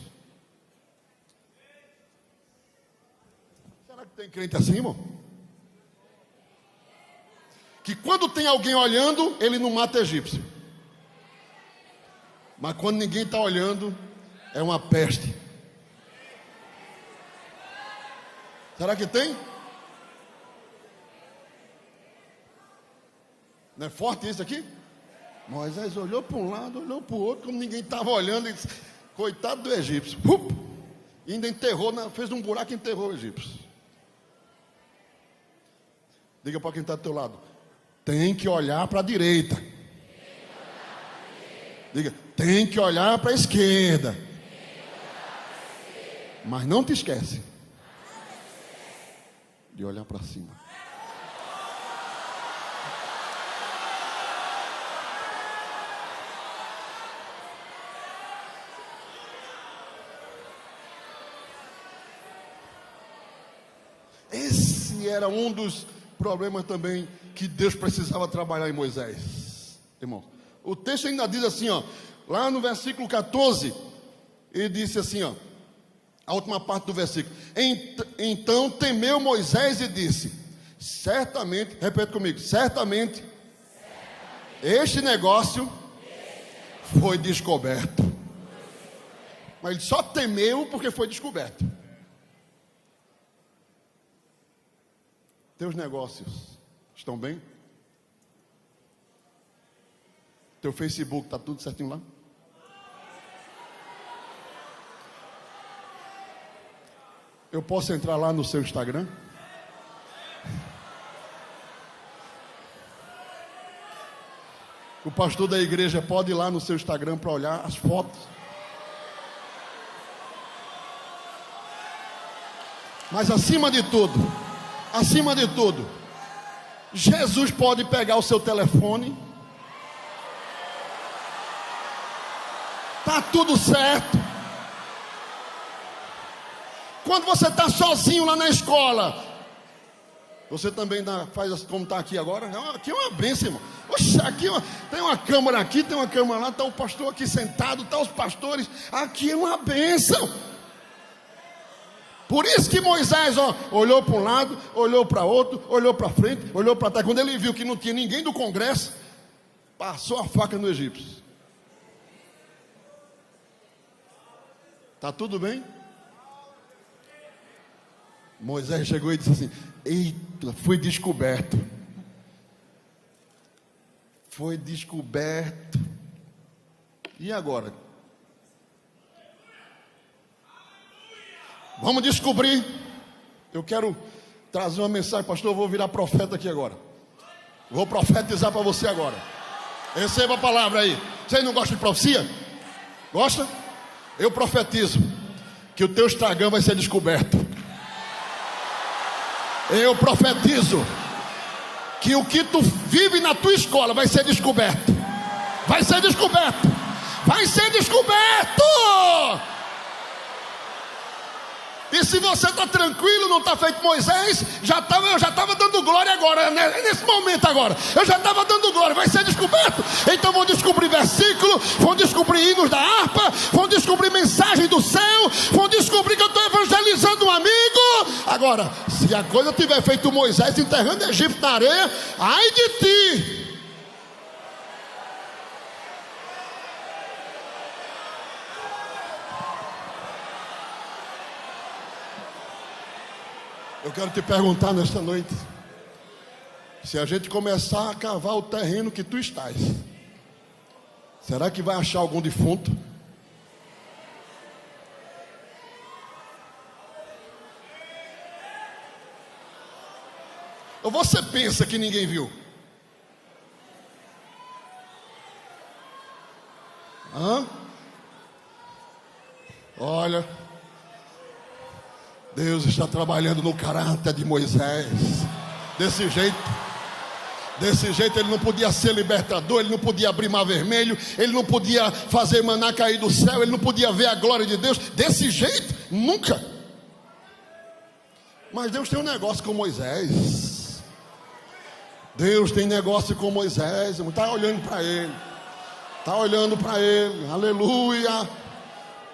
Será que tem crente assim, irmão? Que quando tem alguém olhando, ele não mata egípcio. Mas quando ninguém está olhando, é uma peste. Será que tem? Não é forte isso aqui? Moisés olhou para um lado, olhou para o outro, como ninguém estava olhando, e disse, coitado do egípcio. E ainda enterrou, fez um buraco e enterrou o egípcio. Diga para quem está do teu lado, tem que olhar para a direita. Diga, tem que olhar para a esquerda. Mas não te esquece de olhar para cima. Esse era um dos problemas também que Deus precisava trabalhar em Moisés, irmão. O texto ainda diz assim, ó, lá no versículo 14, ele disse assim, ó, a última parte do versículo, então temeu Moisés e disse, certamente, repete comigo, certamente este negócio foi descoberto. Mas ele só temeu porque foi descoberto. Teus negócios Estão bem? Teu Facebook está tudo certinho lá? Eu posso entrar lá no seu Instagram? O pastor da igreja pode ir lá no seu Instagram para olhar as fotos. Mas acima de tudo, Jesus pode pegar o seu telefone. Tá tudo certo. Quando você está sozinho lá na escola, você também faz como está aqui agora. Aqui é uma bênção, irmão. Oxe, aqui tem uma câmara aqui, tem uma câmara lá, está o pastor aqui sentado, está os pastores. Aqui é uma bênção. Por isso que Moisés olhou para um lado, olhou para outro, olhou para frente, olhou para trás. Quando ele viu que não tinha ninguém do congresso, passou a faca no egípcio. Está tudo bem? Moisés chegou e disse assim: eita, fui descoberto. Foi descoberto. E agora? Vamos descobrir. Eu quero trazer uma mensagem, pastor. Eu vou virar profeta aqui agora. Vou profetizar para você agora. Receba a palavra aí. Vocês não gostam de profecia? Gosta? Eu profetizo que o teu Instagram vai ser descoberto. Eu profetizo que o que tu vive na tua escola vai ser descoberto. Vai ser descoberto. Vai ser descoberto. E se você está tranquilo, não está feito Moisés, eu já estava dando glória agora, né? Nesse momento agora, eu já estava dando glória, vai ser descoberto. Então vão descobrir versículo, vão descobrir hinos da harpa, vão descobrir mensagem do céu, vão descobrir que eu estou evangelizando um amigo. Agora, se a coisa tiver feito Moisés enterrando Egito na areia, ai de ti. Eu quero te perguntar nesta noite, se a gente começar a cavar o terreno que tu estás, será que vai achar algum defunto? Ou você pensa que ninguém viu? Olha, Deus está trabalhando no caráter de Moisés. Desse jeito ele não podia ser libertador, ele não podia abrir mar vermelho, ele não podia fazer maná cair do céu, ele não podia ver a glória de Deus. Desse jeito, nunca. Mas Deus tem um negócio com Moisés. Deus tem negócio com Moisés. Está olhando para ele. Está olhando para ele. Aleluia.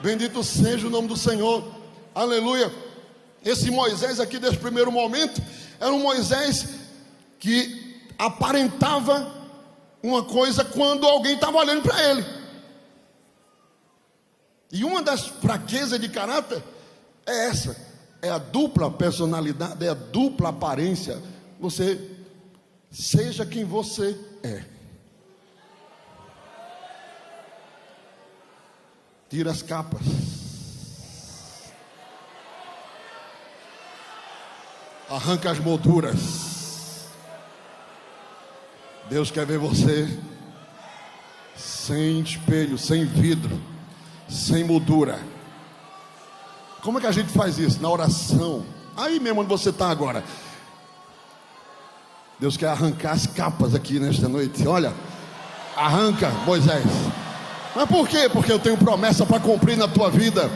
Bendito seja o nome do Senhor. Aleluia. Esse Moisés aqui desse primeiro momento era um Moisés que aparentava uma coisa quando alguém estava olhando para ele. E uma das fraquezas de caráter é essa, é a dupla personalidade, é a dupla aparência. Você seja quem você é. Tira as capas. Arranca as molduras. Deus quer ver você sem espelho, sem vidro, sem moldura. Como é que a gente faz isso? Na oração. Aí mesmo onde você está agora. Deus quer arrancar as capas aqui nesta noite. Olha, arranca, Moisés. Mas por quê? Porque eu tenho promessa para cumprir na tua vida.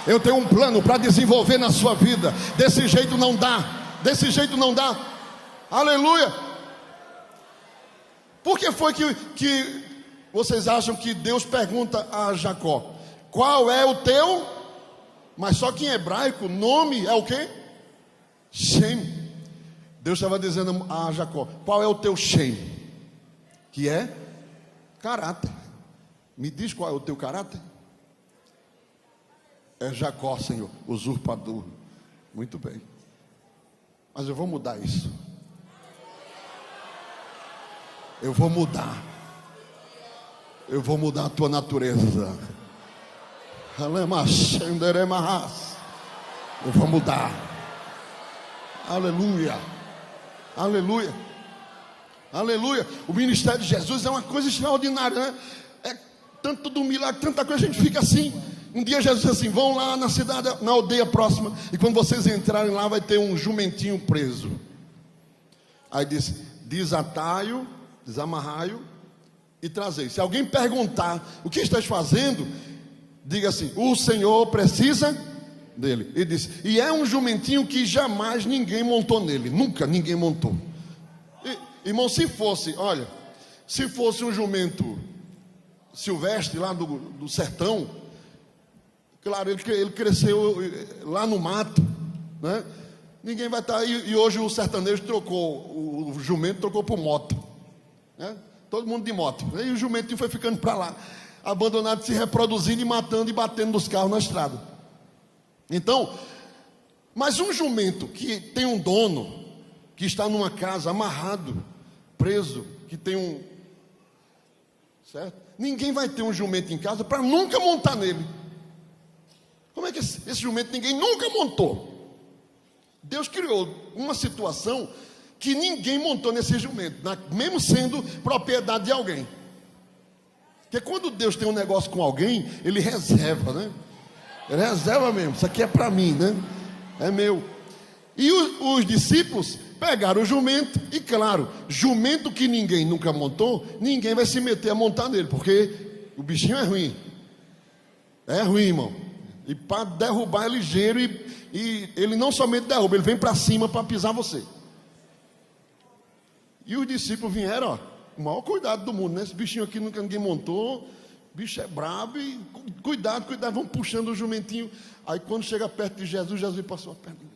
Eu tenho um plano para desenvolver na sua vida. Desse jeito não dá. Desse jeito não dá. Aleluia. Por que foi que vocês acham que Deus pergunta a Jacó: qual é o teu? Mas só que em hebraico nome é o quê? Shem. Deus estava dizendo a Jacó: qual é o teu Shem? Que é caráter. Me diz qual é o teu caráter? É Jacó, Senhor, usurpador. Muito bem. Mas eu vou mudar isso. Eu vou mudar. Eu vou mudar a tua natureza. Eu vou mudar. Aleluia. Aleluia. Aleluia. O ministério de Jesus é uma coisa extraordinária, né? É tanto do milagre, tanta coisa, a gente fica assim. Um dia Jesus disse assim: vão lá na cidade, na aldeia próxima, e quando vocês entrarem lá vai ter um jumentinho preso. Aí disse: desatai-o, desamarrai-o e trazei. Se alguém perguntar o que estás fazendo, diga assim: o Senhor precisa dele. Ele disse: e é um jumentinho que jamais ninguém montou nele. Nunca ninguém montou. Irmão, se fosse, olha, se fosse um jumento silvestre lá do sertão, claro, ele cresceu lá no mato, né? Ninguém vai estar aí. E hoje o sertanejo trocou, o jumento trocou por moto, né? Todo mundo de moto. E o jumentinho foi ficando para lá, abandonado, se reproduzindo e matando e batendo nos carros na estrada. Então, mas um jumento que tem um dono, que está numa casa amarrado, preso, que tem um... certo? Ninguém vai ter um jumento em casa para nunca montar nele. Como é que esse jumento ninguém nunca montou? Deus criou uma situação que ninguém montou nesse jumento, mesmo sendo propriedade de alguém. Porque quando Deus tem um negócio com alguém, Ele reserva, né? Ele reserva mesmo, isso aqui é para mim, né? É meu. E os discípulos pegaram o jumento, e claro, jumento que ninguém nunca montou, ninguém vai se meter a montar nele, porque o bichinho é ruim. É ruim, irmão. E para derrubar é ligeiro, e ele não somente derruba, ele vem para cima para pisar você. E os discípulos vieram, ó, o maior cuidado do mundo, né? Esse bichinho aqui nunca ninguém montou, o bicho é brabo, e cuidado, vão puxando o jumentinho. Aí quando chega perto de Jesus, Jesus passou a perna dele.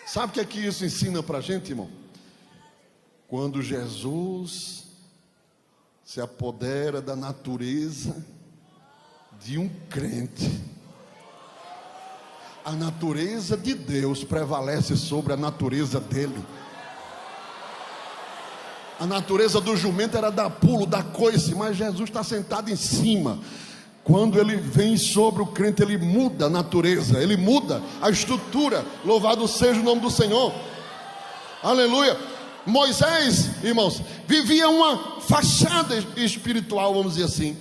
Sabe o que é que isso ensina para a gente, irmão? Quando Jesus se apodera da natureza de um crente, a natureza de Deus prevalece sobre a natureza dele. A natureza do jumento era dar pulo, dar coice, mas Jesus está sentado em cima. Quando ele vem sobre o crente, ele muda a natureza, ele muda a estrutura. Louvado seja o nome do Senhor. Aleluia. Moisés, irmãos, vivia uma fachada espiritual, vamos dizer assim.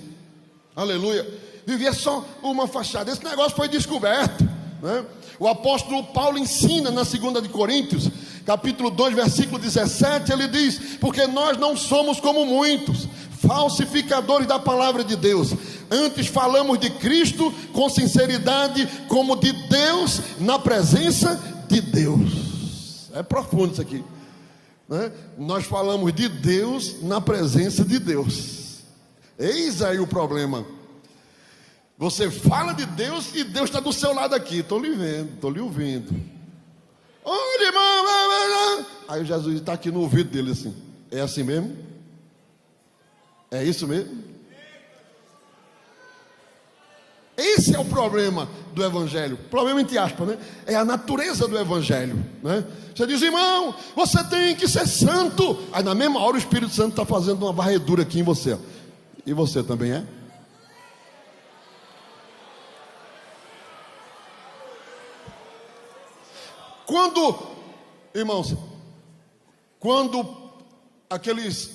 Aleluia. Vivia só uma fachada. Esse negócio foi descoberto, né? O apóstolo Paulo ensina na 2 de Coríntios, capítulo 2, versículo 17, ele diz: porque nós não somos como muitos falsificadores da palavra de Deus, antes falamos de Cristo com sinceridade, como de Deus, na presença de Deus. É profundo isso aqui, né? Nós falamos de Deus na presença de Deus. Eis aí o problema. Você fala de Deus e Deus está do seu lado aqui. Estou lhe vendo, estou lhe ouvindo. Olha, irmão. Aí Jesus está aqui no ouvido dele assim: é assim mesmo? É isso mesmo? Esse é o problema do Evangelho. Problema entre aspas, né? É a natureza do Evangelho, né? Você diz: irmão, você tem que ser santo. Aí na mesma hora o Espírito Santo está fazendo uma varredura aqui em você. E você também é? Quando, irmãos, quando aqueles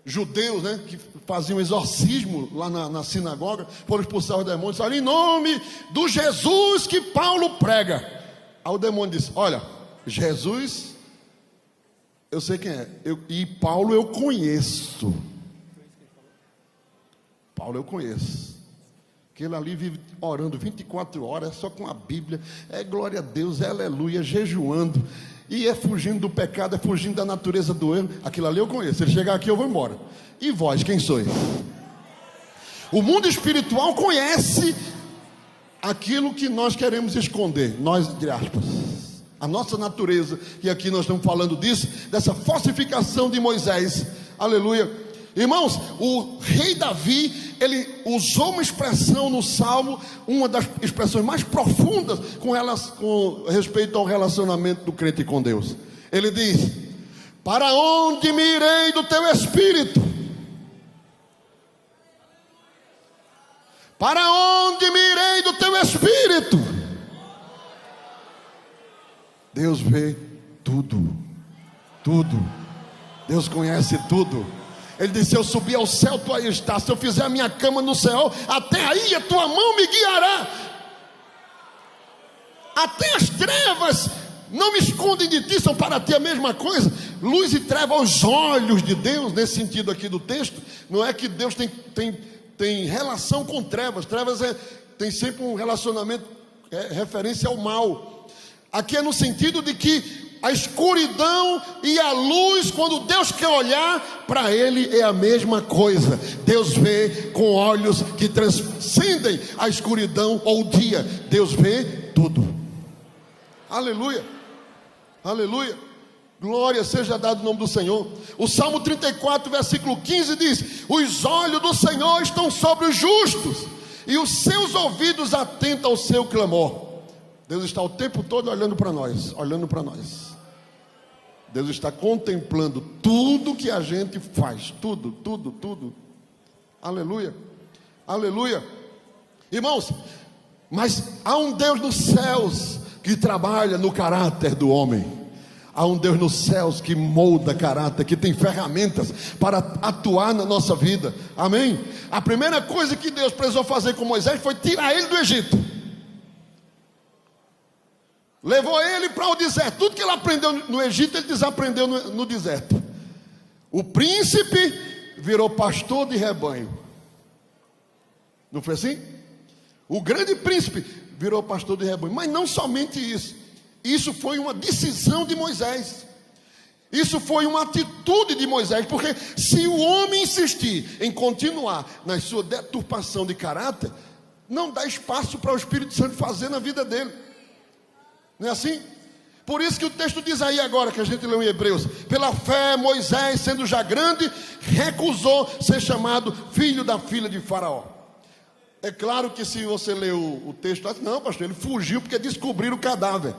judeus, né, que faziam exorcismo lá na sinagoga, foram expulsar os demônios, disseram: em nome do Jesus que Paulo prega. Aí o demônio disse: olha, Jesus, eu sei quem é, e Paulo eu conheço. Paulo eu conheço. Aquele ali vive orando 24 horas, só com a Bíblia, é glória a Deus, é aleluia, jejuando, e é fugindo do pecado, é fugindo da natureza do erro. Aquilo ali eu conheço. Se ele chegar aqui eu vou embora. E vós, quem sois? O mundo espiritual conhece aquilo que nós queremos esconder, nós, entre aspas, a nossa natureza, e aqui nós estamos falando disso, dessa falsificação de Moisés, aleluia. Irmãos, o rei Davi, ele usou uma expressão no Salmo, uma das expressões mais profundas com respeito ao relacionamento do crente com Deus. Ele diz: para onde me irei do teu Espírito? Para onde me irei do teu Espírito? Deus vê tudo, tudo. Deus conhece tudo. Ele disse: se eu subir ao céu, tu aí estás. Se eu fizer a minha cama no céu, até aí a tua mão me guiará. Até as trevas não me escondem de ti, são para ti a mesma coisa. Luz e treva aos olhos de Deus, nesse sentido aqui do texto. Não é que Deus tem relação com trevas. Trevas tem sempre um relacionamento, referência ao mal. Aqui é no sentido de que a escuridão e a luz, quando Deus quer olhar, para Ele é a mesma coisa. Deus vê com olhos que transcendem a escuridão ou o dia. Deus vê tudo. Aleluia, aleluia. Glória seja dado o nome do Senhor. O Salmo 34, versículo 15 diz: os olhos do Senhor estão sobre os justos, e os seus ouvidos atentam ao seu clamor. Deus está o tempo todo olhando para nós, olhando para nós. Deus está contemplando tudo que a gente faz, tudo, tudo, tudo. Aleluia, aleluia. Irmãos, mas há um Deus nos céus que trabalha no caráter do homem. Há um Deus nos céus que molda caráter, que tem ferramentas para atuar na nossa vida. Amém? A primeira coisa que Deus precisou fazer com Moisés foi tirar ele do Egito. Levou ele para o deserto. Tudo que ele aprendeu no Egito, ele desaprendeu no deserto. O príncipe virou pastor de rebanho. Não foi assim? O grande príncipe virou pastor de rebanho. Mas não somente isso. Isso foi uma decisão de Moisés. Isso foi uma atitude de Moisés. Porque se o homem insistir em continuar na sua deturpação de caráter, não dá espaço para o Espírito Santo fazer na vida dele. Não é assim? Por isso que o texto diz aí agora, que a gente leu em Hebreus: pela fé Moisés, sendo já grande, recusou ser chamado filho da filha de Faraó. É claro que se você leu o texto, não, pastor, ele fugiu porque descobriram o cadáver.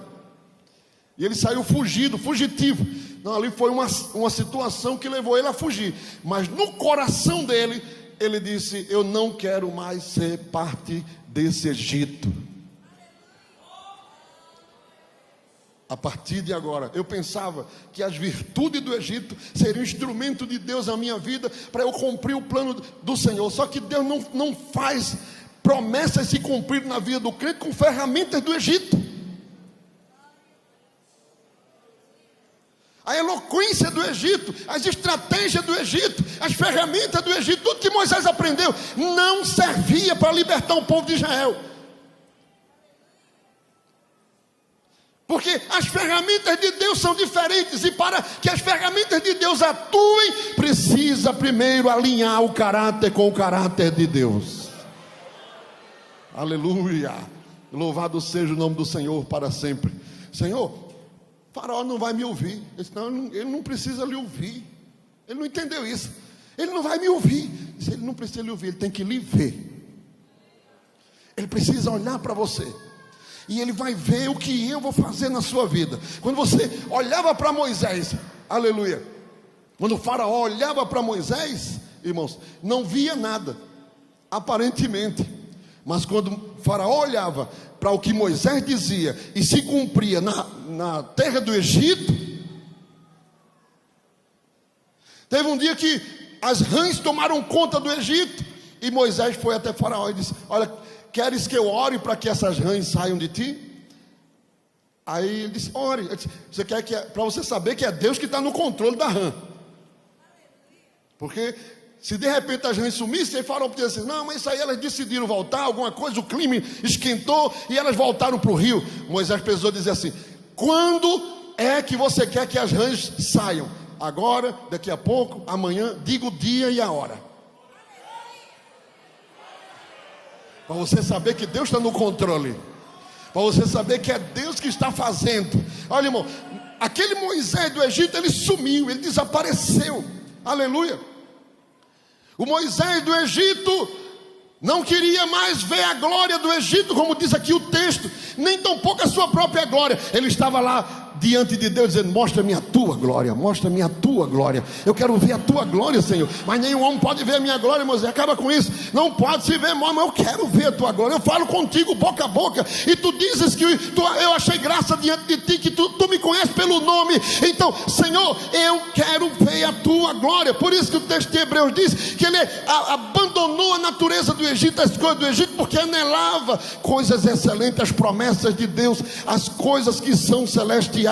E ele saiu fugido, fugitivo. Não, ali foi uma situação que levou ele a fugir. Mas no coração dele, ele disse: eu não quero mais ser parte desse Egito. A partir de agora, eu pensava que as virtudes do Egito seriam instrumento de Deus na minha vida, para eu cumprir o plano do Senhor. Só que Deus não faz promessas se cumprir na vida do crente com ferramentas do Egito. A eloquência do Egito, as estratégias do Egito, as ferramentas do Egito, tudo que Moisés aprendeu, não servia para libertar o povo de Israel. Porque as ferramentas de Deus são diferentes, e para que as ferramentas de Deus atuem, precisa primeiro alinhar o caráter com o caráter de Deus. Aleluia, louvado seja o nome do Senhor para sempre. Senhor, Faraó não vai me ouvir. Ele disse: não, ele não precisa lhe ouvir. Ele não entendeu isso. Ele não vai me ouvir. Disse: ele não precisa lhe ouvir, ele tem que lhe ver. Ele precisa olhar para você, e ele vai ver o que eu vou fazer na sua vida. Quando você olhava para Moisés, aleluia, quando o Faraó olhava para Moisés, irmãos, não via nada, aparentemente. Mas quando o Faraó olhava para o que Moisés dizia e se cumpria na terra do Egito, teve um dia que as rãs tomaram conta do Egito, e Moisés foi até Faraó e disse: olha, queres que eu ore para que essas rãs saiam de ti? Aí ele disse: ore. Você quer que para você saber que é Deus que está no controle da rã. Porque se de repente as rãs sumissem, aí Faraó podia dizer: não, mas isso aí elas decidiram voltar, alguma coisa, o clima esquentou e elas voltaram para o rio. Moisés precisou dizer assim: quando é que você quer que as rãs saiam? Agora, daqui a pouco, amanhã? Diga o dia e a hora. Para você saber que Deus está no controle, para você saber que é Deus que está fazendo. Olha, irmão, aquele Moisés do Egito, ele sumiu, ele desapareceu. Aleluia. O Moisés do Egito não queria mais ver a glória do Egito, como diz aqui o texto, nem tampouco a sua própria glória. Ele estava lá diante de Deus dizendo: mostra-me a tua glória, mostra-me a tua glória, eu quero ver a tua glória, Senhor. Mas nenhum homem pode ver a minha glória, Moisés, acaba com isso. Não pode se ver, mas eu quero ver a tua glória. Eu falo contigo boca a boca, e tu dizes que eu achei graça diante de ti, que tu me conheces pelo nome. Então, Senhor, eu quero ver a tua glória. Por isso que o texto de Hebreus diz que ele abandonou a natureza do Egito, as coisas do Egito, porque anelava coisas excelentes, as promessas de Deus, as coisas que são celestiais.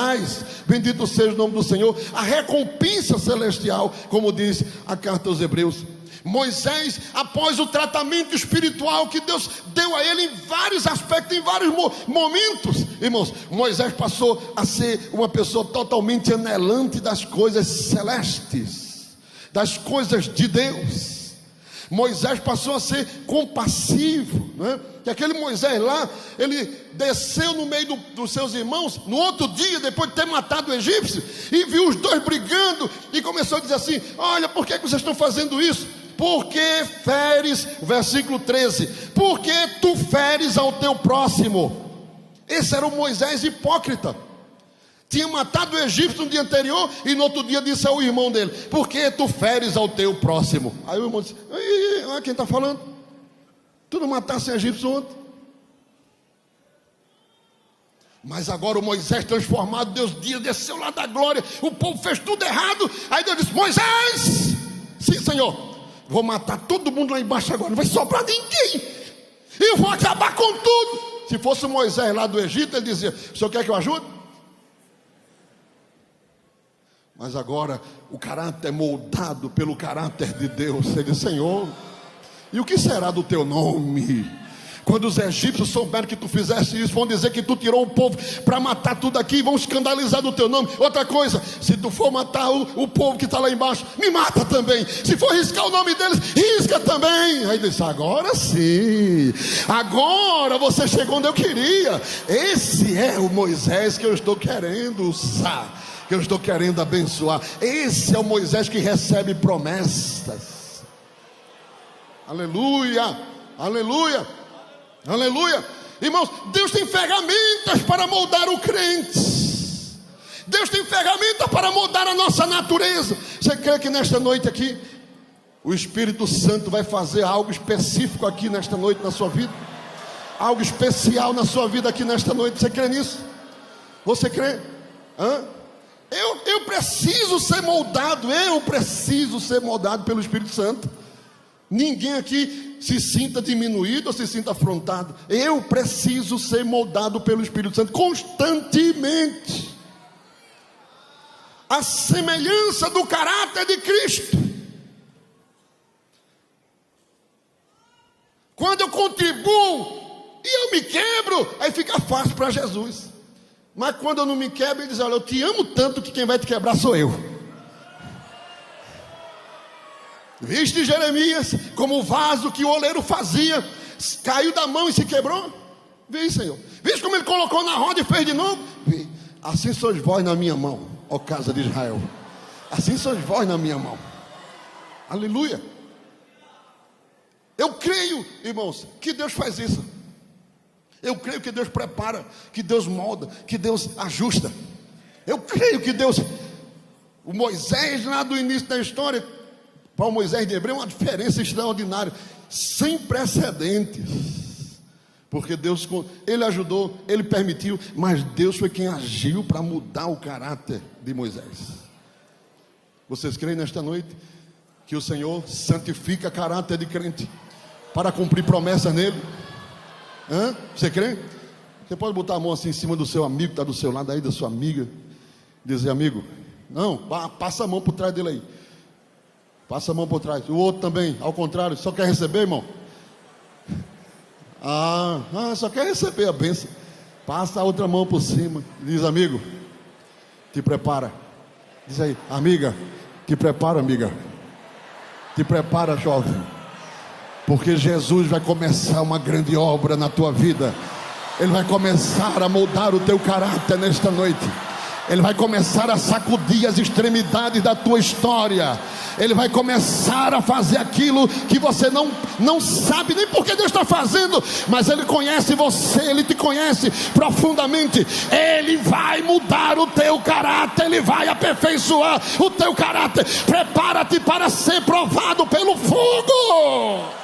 Bendito seja o nome do Senhor, a recompensa celestial, como diz a carta aos Hebreus. Moisés, após o tratamento espiritual que Deus deu a ele em vários aspectos, em vários momentos, irmãos, Moisés passou a ser uma pessoa totalmente anelante das coisas celestes, das coisas de Deus. Moisés passou a ser compassivo, né? Que aquele Moisés lá, ele desceu no meio dos seus irmãos, no outro dia, depois de ter matado o egípcio, e viu os dois brigando, e começou a dizer assim: olha, por que vocês estão fazendo isso? Porque feres, versículo 13, porque tu feres ao teu próximo. Esse era o Moisés hipócrita. Tinha matado o egípcio no dia anterior, e no outro dia disse ao irmão dele: por que tu feres ao teu próximo? Aí o irmão disse: olha quem está falando. Tu não matasse o egípcio ontem. Mas agora o Moisés transformado, Deus desceu lá da glória, o povo fez tudo errado. Aí Deus disse: Moisés, sim, Senhor, vou matar todo mundo lá embaixo agora, não vai sobrar ninguém, eu vou acabar com tudo. Se fosse o Moisés lá do Egito, ele dizia: o senhor quer que eu ajude? Mas agora o caráter é moldado pelo caráter de Deus. Ele diz: Senhor, e o que será do teu nome? Quando os egípcios souberem que tu fizeste isso, vão dizer que tu tirou o povo para matar tudo aqui, vão escandalizar do teu nome. Outra coisa, se tu for matar o povo que está lá embaixo, me mata também. Se for riscar o nome deles, risca também. Aí disse: agora sim, agora você chegou onde eu queria. Esse é o Moisés que eu estou querendo usar, que eu estou querendo abençoar. Esse é o Moisés que recebe promessas. Aleluia, aleluia, aleluia. Irmãos, Deus tem ferramentas para moldar o crente. Deus tem ferramentas para moldar a nossa natureza. Você crê que nesta noite aqui o Espírito Santo vai fazer algo específico aqui nesta noite na sua vida? Algo especial na sua vida aqui nesta noite? Você crê nisso? Você crê? Eu preciso ser moldado. Eu preciso ser moldado pelo Espírito Santo. Ninguém aqui se sinta diminuído ou se sinta afrontado. Eu preciso ser moldado pelo Espírito Santo constantemente, a semelhança do caráter de Cristo. Quando eu contribuo e eu me quebro, aí fica fácil para Jesus. Mas quando eu não me quebro, ele diz: olha, eu te amo tanto que quem vai te quebrar sou eu. Viste Jeremias como o vaso que o oleiro fazia, caiu da mão e se quebrou? Vi, Senhor. Viste como ele colocou na roda e fez de novo? Vi. Assim sois vós na minha mão, ó casa de Israel. Assim sois vós na minha mão. Aleluia. Eu creio, irmãos, que Deus faz isso. Eu creio que Deus prepara, que Deus molda, que Deus ajusta. Eu creio que Deus... O Moisés lá do início da história, para o Moisés de Hebreu, uma diferença extraordinária, sem precedentes. Porque Deus, ele ajudou, ele permitiu, mas Deus foi quem agiu para mudar o caráter de Moisés. Vocês creem nesta noite que o Senhor santifica caráter de crente para cumprir promessas nele? Você crê? Você pode botar a mão assim em cima do seu amigo que está do seu lado aí, da sua amiga, dizer: amigo, não, passa a mão por trás dele aí. Passa a mão por trás. O outro também, ao contrário, só quer receber, irmão? Só quer receber a bênção. Passa a outra mão por cima. Diz: amigo, te prepara. Diz aí: amiga, te prepara, amiga. Te prepara, jovem. Porque Jesus vai começar uma grande obra na tua vida. Ele vai começar a moldar o teu caráter nesta noite. Ele vai começar a sacudir as extremidades da tua história. Ele vai começar a fazer aquilo que você não sabe nem por que Deus está fazendo, mas Ele conhece você, Ele te conhece profundamente. Ele vai mudar o teu caráter, Ele vai aperfeiçoar o teu caráter. Prepara-te para ser provado pelo fogo.